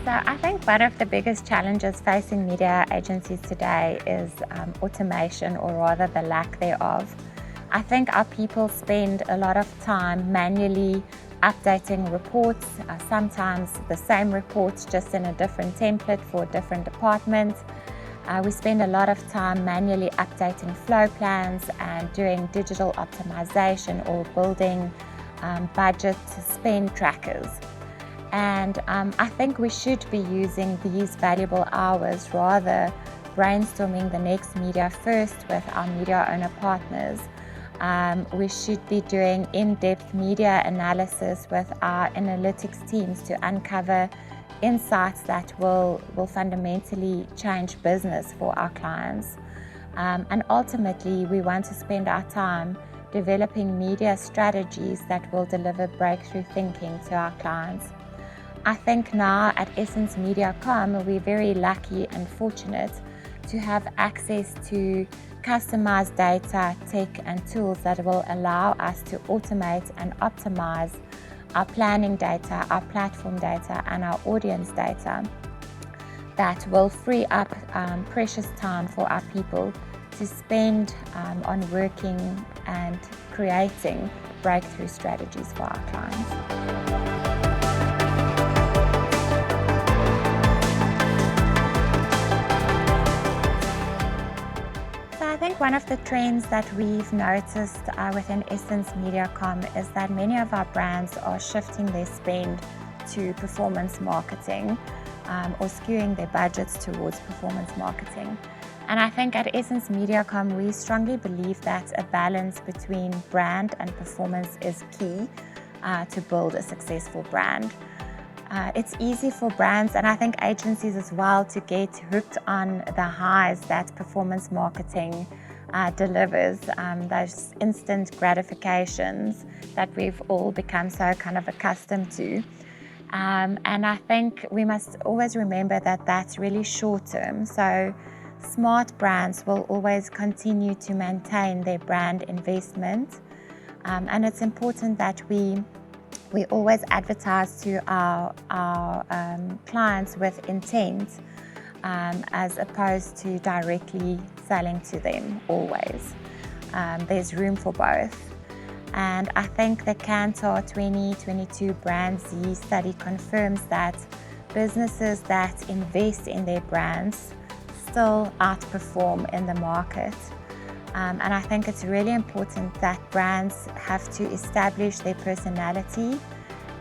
So I think one of the biggest challenges facing media agencies today is automation, or rather the lack thereof. I think our people spend a lot of time manually updating reports, sometimes the same reports just in a different template for different departments. We spend a lot of time manually updating flow plans and doing digital optimization or building budget spend trackers. And I think we should be using these valuable hours rather brainstorming the next media first with our media owner partners. We should be doing in-depth media analysis with our analytics teams to uncover insights that will fundamentally change business for our clients. And ultimately, we want to spend our time developing media strategies that will deliver breakthrough thinking to our clients. I think now at EssenceMediaCom, we're very lucky and fortunate to have access to customized data, tech and tools that will allow us to automate and optimize our planning data, our platform data and our audience data that will free up precious time for our people to spend on working and creating breakthrough strategies for our clients. I think one of the trends that we've noticed within EssenceMediaCom is that many of our brands are shifting their spend to performance marketing or skewing their budgets towards performance marketing. And I think at EssenceMediaCom, we strongly believe that a balance between brand and performance is key to build a successful brand. It's easy for brands and I think agencies as well to get hooked on the highs that performance marketing delivers, those instant gratifications that we've all become so kind of accustomed to. And I think we must always remember that that's really short term. So smart brands will always continue to maintain their brand investment. And it's important that we always advertise to our clients with intent as opposed to directly selling to them always. There's room for both. And I think the Kantar 2022 Brand Z study confirms that businesses that invest in their brands still outperform in the market. And I think it's really important that brands have to establish their personality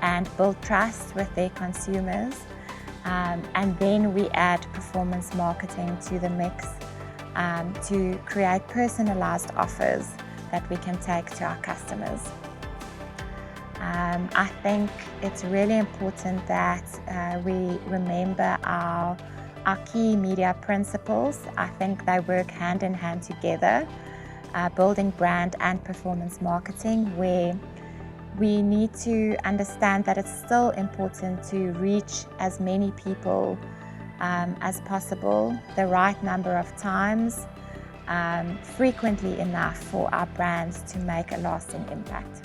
and build trust with their consumers. And then we add performance marketing to the mix to create personalized offers that we can take to our customers. I think it's really important that we remember our key media principles. I think they work hand in hand together, building brand and performance marketing, where we need to understand that it's still important to reach as many people as possible, the right number of times, frequently enough for our brands to make a lasting impact.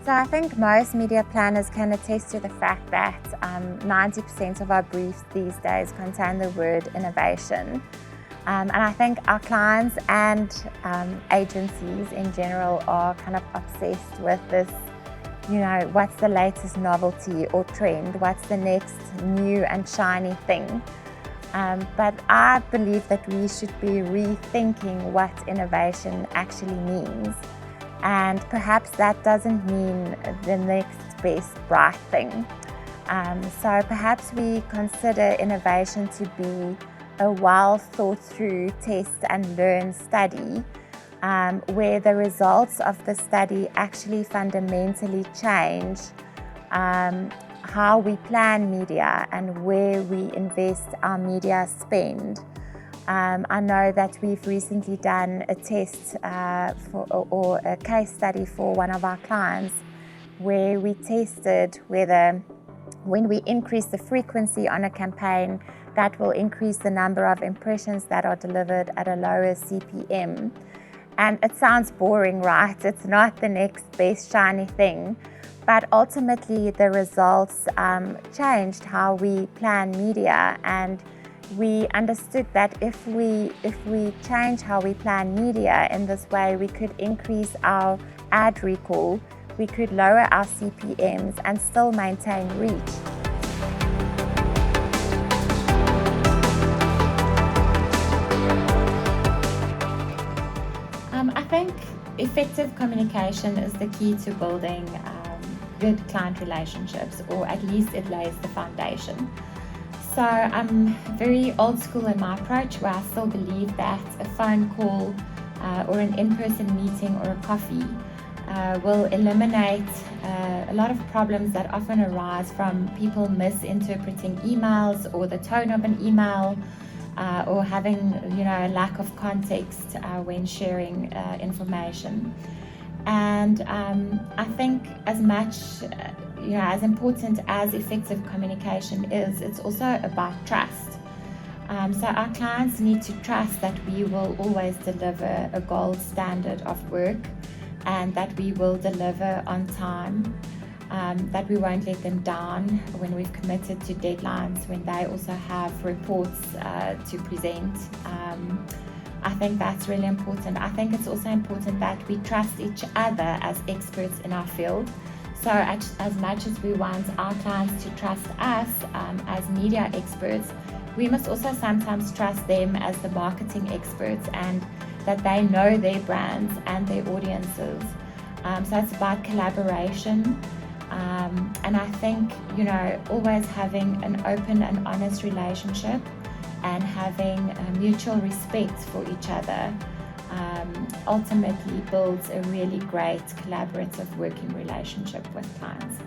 So I think most media planners can attest to the fact that 90% of our briefs these days contain the word innovation. And I think our clients and agencies in general are kind of obsessed with this, what's the latest novelty or trend? What's the next new and shiny thing? But I believe that we should be rethinking what innovation actually means. And perhaps that doesn't mean the next best bright thing. So perhaps we consider innovation to be a well thought through test and learn study where the results of the study actually fundamentally change how we plan media and where we invest our media spend. I know that we've recently done a test or a case study for one of our clients where we tested whether when we increase the frequency on a campaign, that will increase the number of impressions that are delivered at a lower CPM. And it sounds boring, right? It's not the next best shiny thing. But ultimately, the results changed how we plan media, and we understood that if we change how we plan media in this way, we could increase our ad recall, we could lower our CPMs and still maintain reach. I think effective communication is the key to building good client relationships, or at least it lays the foundation. So I'm very old school in my approach, where I still believe that a phone call or an in-person meeting or a coffee will eliminate a lot of problems that often arise from people misinterpreting emails or the tone of an email or having a lack of context when sharing information. And I think as much as important as effective communication is, it's also about trust. So our clients need to trust that we will always deliver a gold standard of work, and that we will deliver on time, that we won't let them down when we've committed to deadlines, when they also have reports to present. I think that's really important. I think it's also important that we trust each other as experts in our field. So as much as we want our clients to trust us as media experts, we must also sometimes trust them as the marketing experts, and that they know their brands and their audiences. So it's about collaboration. And I think, always having an open and honest relationship and having mutual respect for each other ultimately builds a really great collaborative working relationship with clients.